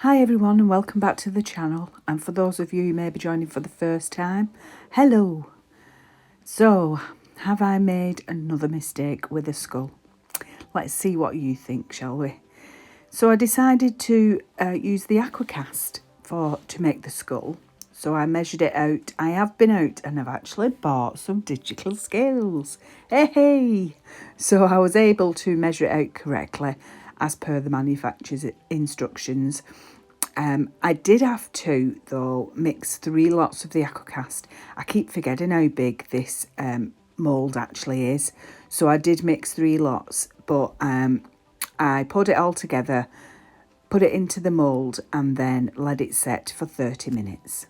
Hi everyone and welcome back to the channel, and for those of you who may be joining for the first time, hello. So, have I made another mistake with a skull? Let's see what you think, shall we? So I decided to use the aquacast to make the skull. So I measured it out. I have been out and I've actually bought some digital scales. Hey! So I was able to measure it out correctly as per the manufacturer's instructions. I did have to, though, mix 3 lots of the aquacast. I keep forgetting how big this mould actually is. So I did mix 3 lots, but I put it all together, put it into the mould and then let it set for 30 minutes.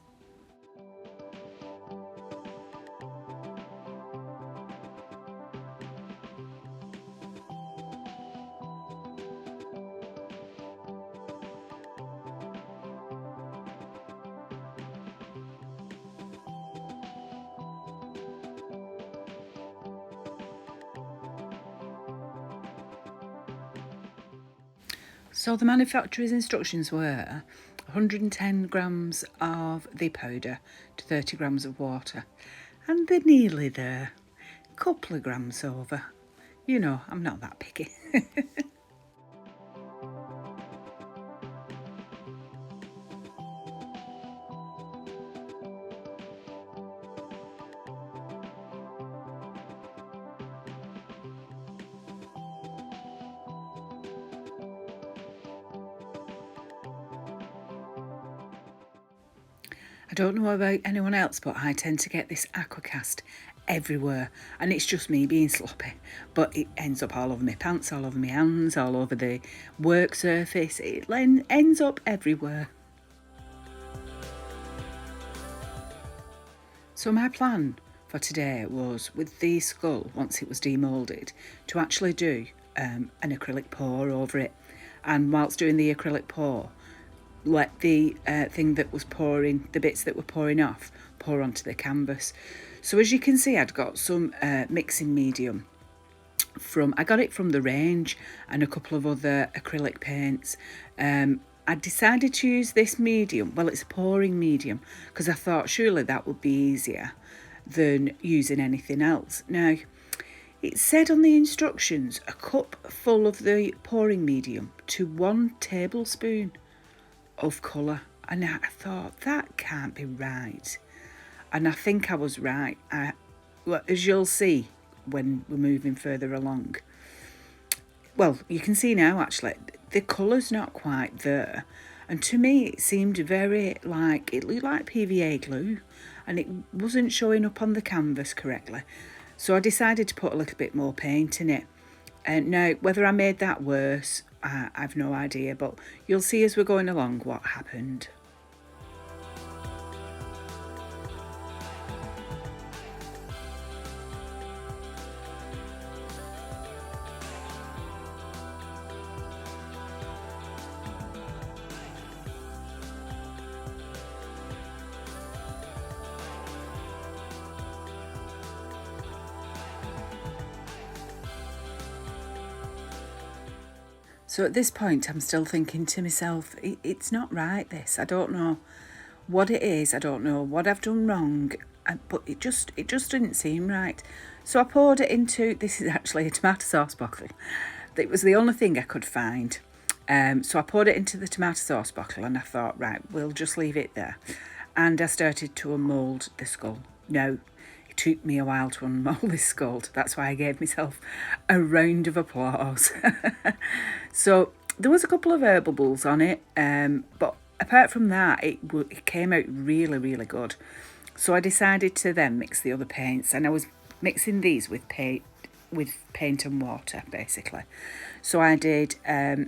So the manufacturer's instructions were 110 grams of the powder to 30 grams of water. And they're nearly there. A couple of grams over. You know, I'm not that picky. I don't know about anyone else, but I tend to get this aquacast everywhere, and it's just me being sloppy, but it ends up all over my pants, all over my hands, all over the work surface. It ends up everywhere. So my plan for today was, with the skull, once it was demoulded, to actually do an acrylic pour over it, and whilst doing the acrylic pour, let the thing that was pouring, the bits that were pouring off, pour onto the canvas. So as you can see, I'd got some mixing medium I got it from the range, and a couple of other acrylic paints. I decided to use this medium, well, it's a pouring medium, because I thought surely that would be easier than using anything else. Now, it said on the instructions, a cup full of the pouring medium to 1 tablespoon of colour, and I thought that can't be right, and I think I was right. Well, as you'll see when we're moving further along, well, you can see now actually the colour's not quite there, and to me it seemed very like, it looked like PVA glue and it wasn't showing up on the canvas correctly. So I decided to put a little bit more paint in it. And now, whether I made that worse, I've no idea, but you'll see as we're going along what happened. So at this point, I'm still thinking to myself, it's not right, this. I don't know what it is. I don't know what I've done wrong, but it just didn't seem right. So I poured it into, this is actually a tomato sauce bottle. It was the only thing I could find. So I poured it into the tomato sauce bottle, and I thought, right, we'll just leave it there. And I started to unmould the skull. Now, it took me a while to unmould this skull. That's why I gave myself a round of applause. So there was a couple of air bubbles on it, but apart from that, it came out really, really good. So I decided to then mix the other paints, and I was mixing these with paint and water, basically. So I did a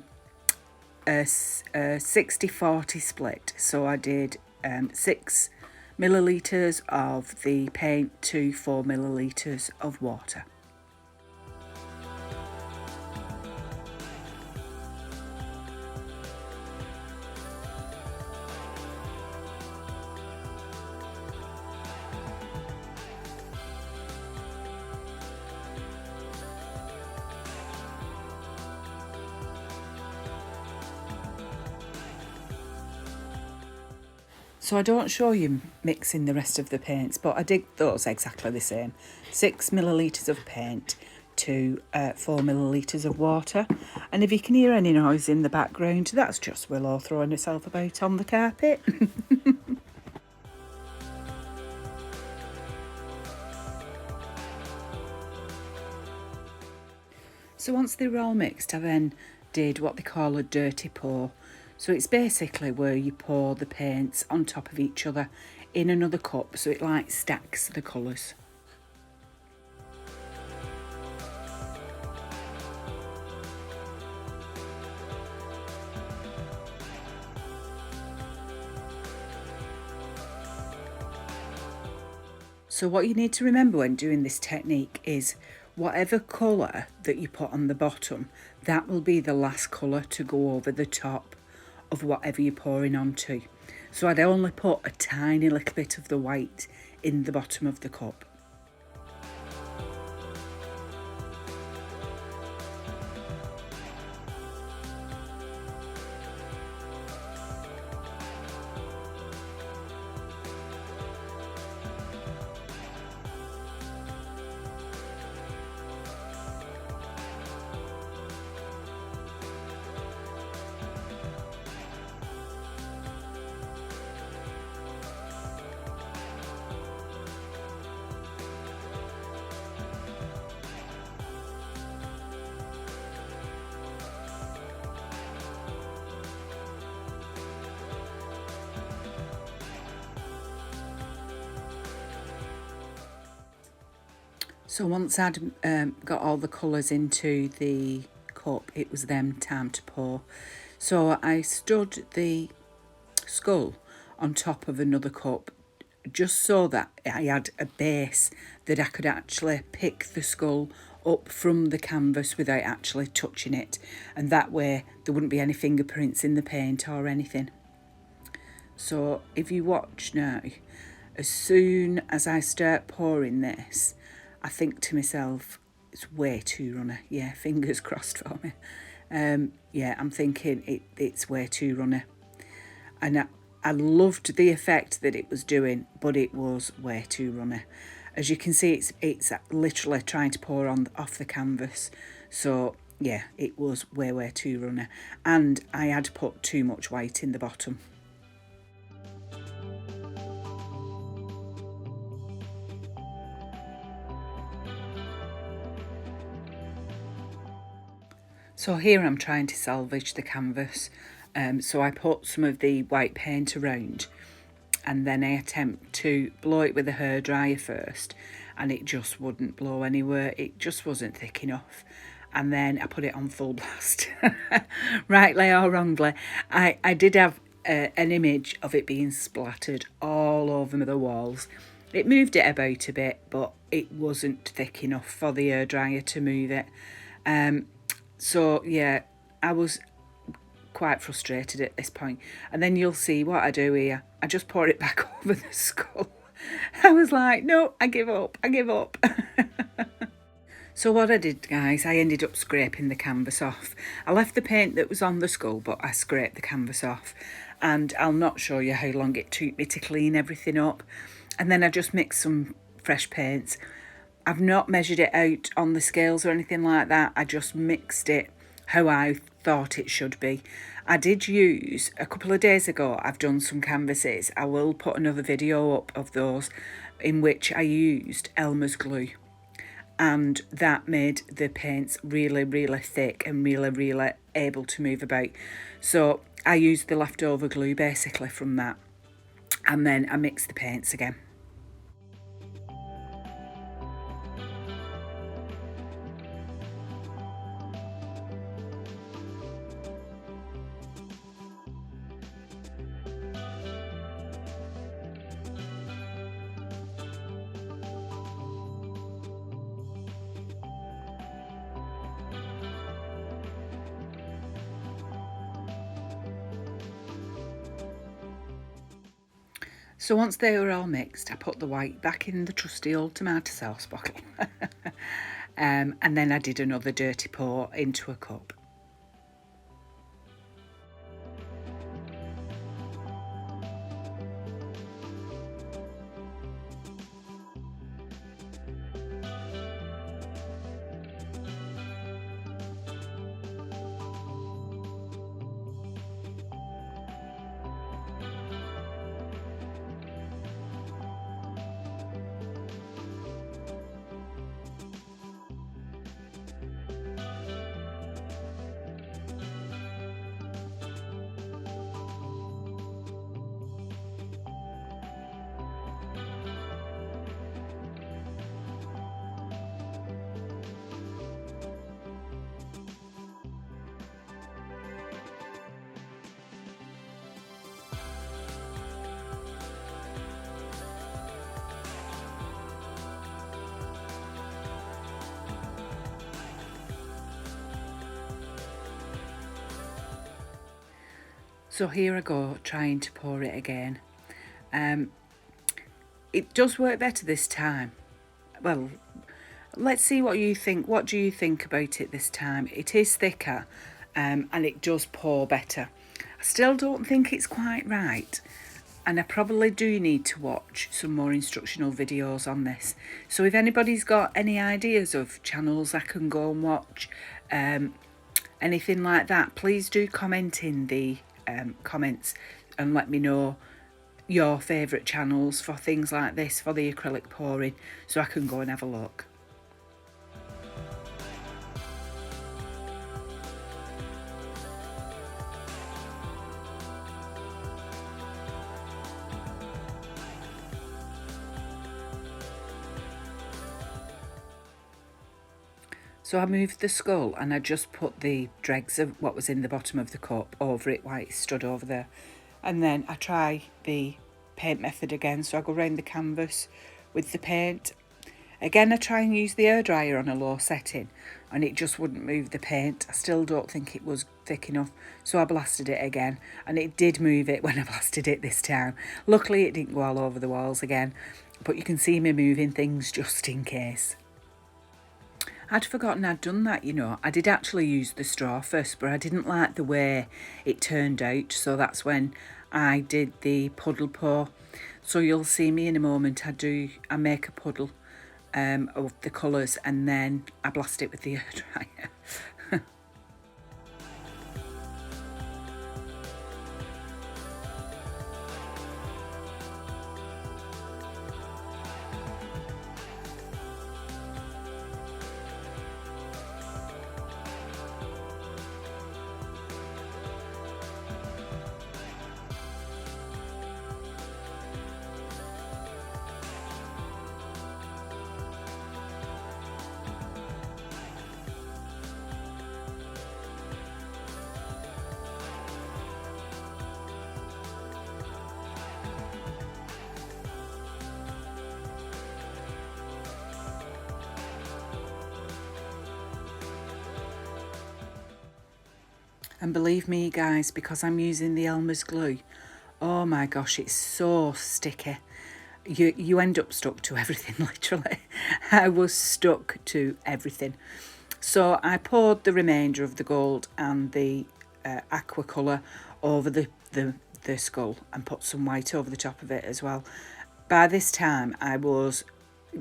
60-40 split. So I did 6 millilitres of the paint to 4 millilitres of water. So I don't show you mixing the rest of the paints, but I did those exactly the same. 6 millilitres of paint to 4 millilitres of water. And if you can hear any noise in the background, that's just Willow throwing herself about on the carpet. So once they were all mixed, I then did what they call a dirty pour. So it's basically where you pour the paints on top of each other in another cup, so it like stacks the colours. So what you need to remember when doing this technique is whatever colour that you put on the bottom, that will be the last colour to go over the top of whatever you're pouring onto. So I'd only put a tiny little bit of the white in the bottom of the cup. So once I'd got all the colours into the cup, it was then time to pour. So I stood the skull on top of another cup just so that I had a base that I could actually pick the skull up from the canvas without actually touching it, and that way there wouldn't be any fingerprints in the paint or anything. So if you watch now, as soon as I start pouring this, I think to myself, it's way too runny. Yeah, fingers crossed for me. Yeah, I'm thinking it's way too runny. And I loved the effect that it was doing, but it was way too runny. As you can see, it's literally trying to pour on off the canvas. So yeah, it was way too runny. And I had put too much white in the bottom. So here I'm trying to salvage the canvas. So I put some of the white paint around, and then I attempt to blow it with a hairdryer first, and it just wouldn't blow anywhere. It just wasn't thick enough. And then I put it on full blast. Rightly or wrongly, I did have an image of it being splattered all over the walls. It moved it about a bit, but it wasn't thick enough for the hairdryer to move it. So yeah, I was quite frustrated at this point. And then you'll see what I do here. I just pour it back over the skull. I was like, no, I give up. So what I did, guys, I ended up scraping the canvas off. I left the paint that was on the skull, but I scraped the canvas off. And I'll not show you how long it took me to clean everything up. And then I just mixed some fresh paints. I've not measured it out on the scales or anything like that. I just mixed it how I thought it should be. I did use, a couple of days ago, I've done some canvases. I will put another video up of those in which I used Elmer's glue. And that made the paints really thick and really able to move about. So I used the leftover glue basically from that. And then I mixed the paints again. So once they were all mixed, I put the white back in the trusty old tomato sauce bottle. And then I did another dirty pour into a cup. So here I go, trying to pour it again. It does work better this time. Well, let's see what you think. What do you think about it this time? It is thicker, and it does pour better. I still don't think it's quite right, and I probably do need to watch some more instructional videos on this. So if anybody's got any ideas of channels I can go and watch, anything like that, please do comment in the comments and let me know your favourite channels for things like this, for the acrylic pouring, so I can go and have a look. So I moved the skull and I just put the dregs of what was in the bottom of the cup over it while it stood over there. And then I try the paint method again. So I go around the canvas with the paint. Again, I try and use the hairdryer on a low setting and it just wouldn't move the paint. I still don't think it was thick enough. So I blasted it again and it did move it when I blasted it this time. Luckily, it didn't go all over the walls again, but you can see me moving things just in case. I'd forgotten I'd done that, you know. I did actually use the straw first, but I didn't like the way it turned out. So that's when I did the puddle pour. So you'll see me in a moment. I make a puddle of the colours and then I blast it with the hairdryer. And believe me guys, because I'm using the Elmer's glue, oh my gosh, it's so sticky. You end up stuck to everything, literally. I was stuck to everything. So I poured the remainder of the gold and the aqua colour over the skull and put some white over the top of it as well. By this time I was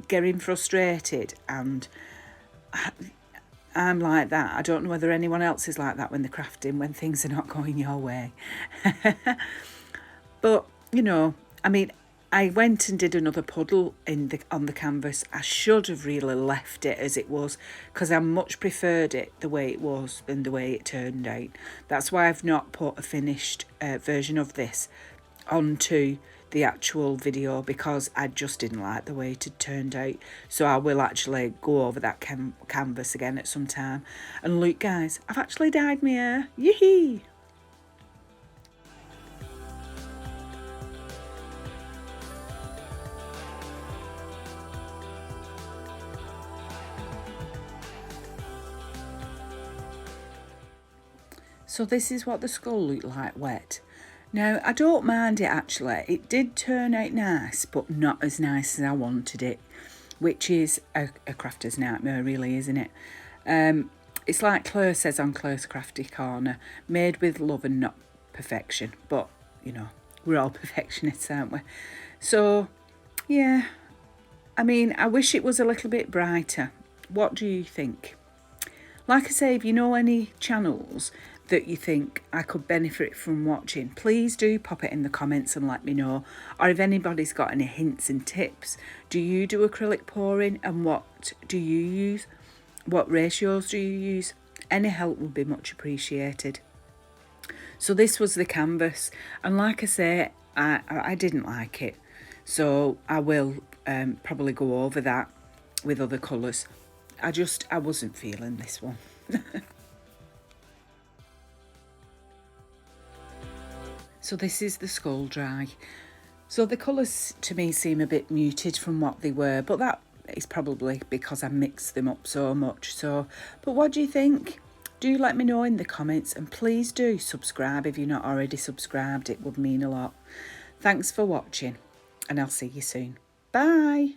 getting frustrated and I'm like that. I don't know whether anyone else is like that when they're crafting, when things are not going your way. But, you know, I mean, I went and did another puddle on the canvas. I should have really left it as it was because I much preferred it the way it was than the way it turned out. That's why I've not put a finished version of this onto the actual video, because I just didn't like the way it had turned out. So I will actually go over that canvas again at some time. And look guys, I've actually dyed my hair. Yee! So this is what the skull looked like wet. Now, I don't mind it actually. It did turn out nice, but not as nice as I wanted it, which is a crafter's nightmare really, isn't it? It's like Claire says on Claire's Crafty Corner, made with love and not perfection. But, you know, we're all perfectionists, aren't we? So, yeah, I mean, I wish it was a little bit brighter. What do you think? Like I say, if you know any channels that you think I could benefit from watching, please do pop it in the comments and let me know. Or if anybody's got any hints and tips, do you do acrylic pouring and what do you use? What ratios do you use? Any help would be much appreciated. So this was the canvas, and like I say, I didn't like it. So I will probably go over that with other colours. I wasn't feeling this one. So this is the skull dry. So the colours to me seem a bit muted from what they were, but that is probably because I mixed them up so much. So, but what do you think? Do let me know in the comments, and please do subscribe if you're not already subscribed. It would mean a lot. Thanks for watching, and I'll see you soon. Bye.